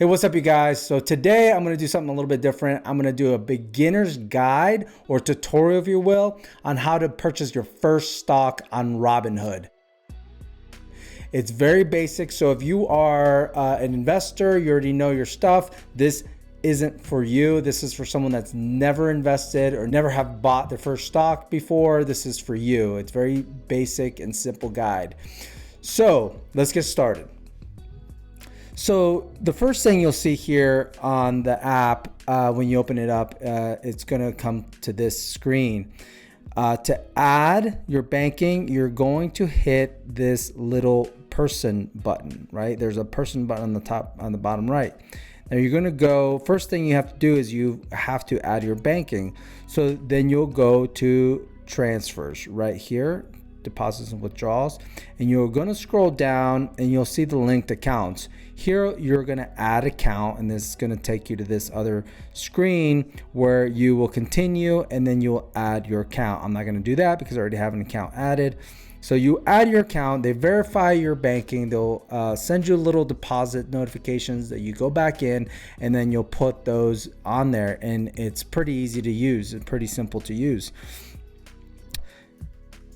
Hey, what's up, you guys? So today I'm going to do something a little bit different. I'm going to do a beginner's guide or tutorial, if you will, on how to purchase your first stock on Robinhood. It's very basic. So if you are an investor, you already know your stuff, this isn't for you. This is for someone that's never invested or never have bought their first stock before. This is for you. It's very basic and simple guide. So let's get started. So the first thing you'll see here on the app, when you open it up, it's going to come to this screen. To add your banking, you're going to hit this little person button, right? There's a person button on the top, on the bottom right. Now you're going to go, first thing you have to do is you have to add your banking. So then you'll go to transfers right here, deposits and withdrawals, and you're going to scroll down and you'll see the linked accounts. Here you're going to add account, and this is going to take you to this other screen where you will continue and then you'll add your account. I'm not going to do that because I already have an account added. So you add your account, they verify your banking, they'll send you little deposit notifications that you go back in, and then you'll put those on there, and it's pretty easy to use. It's pretty simple to use.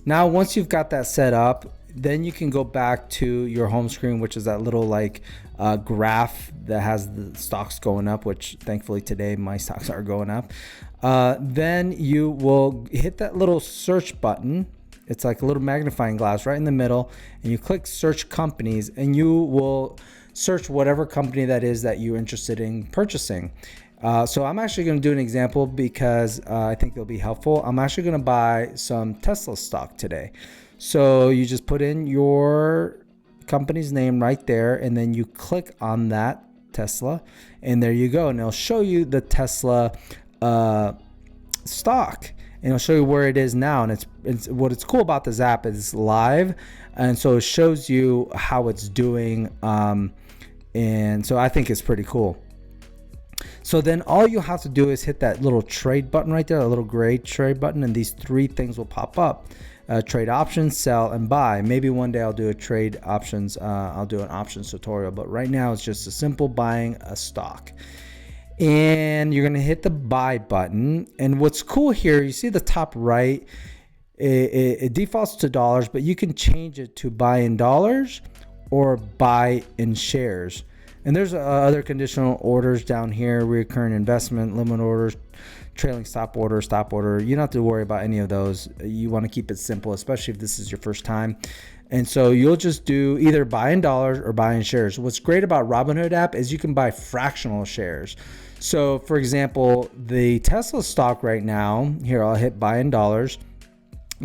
Now, once you've got that set up, then you can go back to your home screen, which is that little graph that has the stocks going up, which thankfully today my stocks are going up. Then you will hit that little search button. It's like a little magnifying glass right in the middle, and you click search companies, and you will search whatever company that is that you're interested in purchasing. So I'm actually going to do an example because I think it'll be helpful. I'm actually going to buy some Tesla stock today. So you just put in your company's name right there, and then you click on that Tesla, and there you go. And it'll show you the Tesla stock, and it'll show you where it is now. And it's what's cool about this app is it's live, and so it shows you how it's doing. And so I think it's pretty cool. So then all you have to do is hit that little trade button right there, a little gray trade button, and these three things will pop up. Trade options, sell, and buy. Maybe one day I'll do a trade options, I'll do an options tutorial, but right now it's just a simple buying a stock. And you're gonna hit the buy button. And what's cool here, you see the top right, it defaults to dollars, but you can change it to buy in dollars or buy in shares. And there's other conditional orders down here, recurring investment, limit orders, trailing stop order. You don't have to worry about any of those. You want to keep it simple, especially if this is your first time. And so you'll just do either buy in dollars or buy in shares. What's great about Robinhood app is you can buy fractional shares. So for example, the Tesla stock right now, here I'll hit buy in dollars.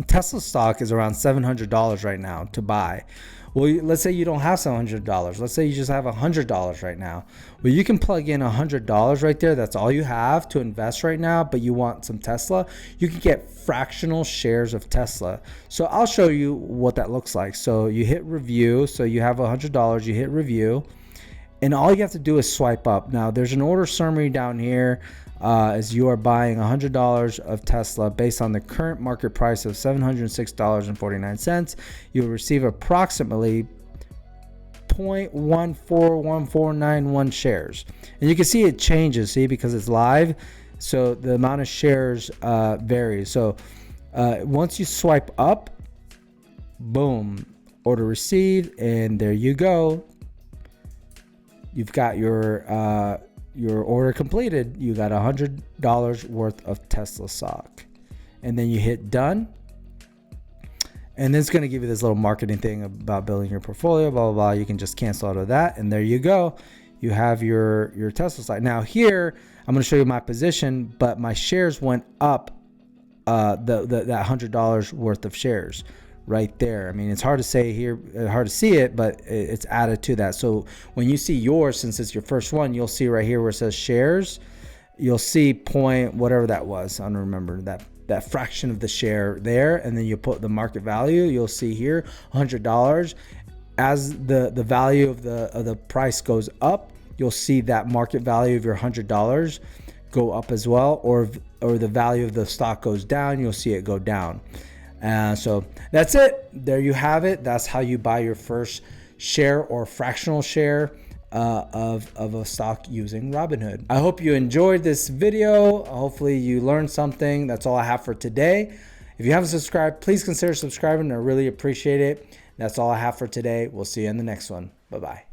Tesla stock is around $700 right now to buy. Well, let's say you don't have $700. Let's say you just have $100 right now. Well, you can plug in $100 right there. That's all you have to invest right now, but you want some Tesla. You can get fractional shares of Tesla. So I'll show you what that looks like. So you hit review. So you have $100, you hit review, and all you have to do is swipe up. Now there's an order summary down here. As you are buying $100 of Tesla based on the current market price of $706.49, you will receive approximately 0.141491 shares. And you can see it changes, see, because it's live. So the amount of shares varies. So once you swipe up, boom, order received, and there you go. You've got your order completed. You got $100 worth of Tesla stock, and then you hit done, and then it's going to give you this little marketing thing about building your portfolio, blah blah blah. You can just cancel out of that, and there you go. You have your Tesla stock. Now here I'm going to show you my position, but my shares went up, that $100 worth of shares right there. I mean, it's hard to say here, hard to see it, but it's added to that. So when you see yours, since it's your first one, you'll see right here where it says shares, you'll see point whatever that was. I don't remember that fraction of the share there, and then you put the market value. You'll see here $100. As the value of the price goes up, you'll see that market value of your $100 go up as well, or the value of the stock goes down, you'll see it go down. So that's it. There you have it. That's how you buy your first share or fractional share of a stock using Robinhood. I hope you enjoyed this video. Hopefully you learned something. That's all I have for today. If you haven't subscribed, please consider subscribing. I really appreciate it. That's all I have for today. We'll see you in the next one. Bye-bye.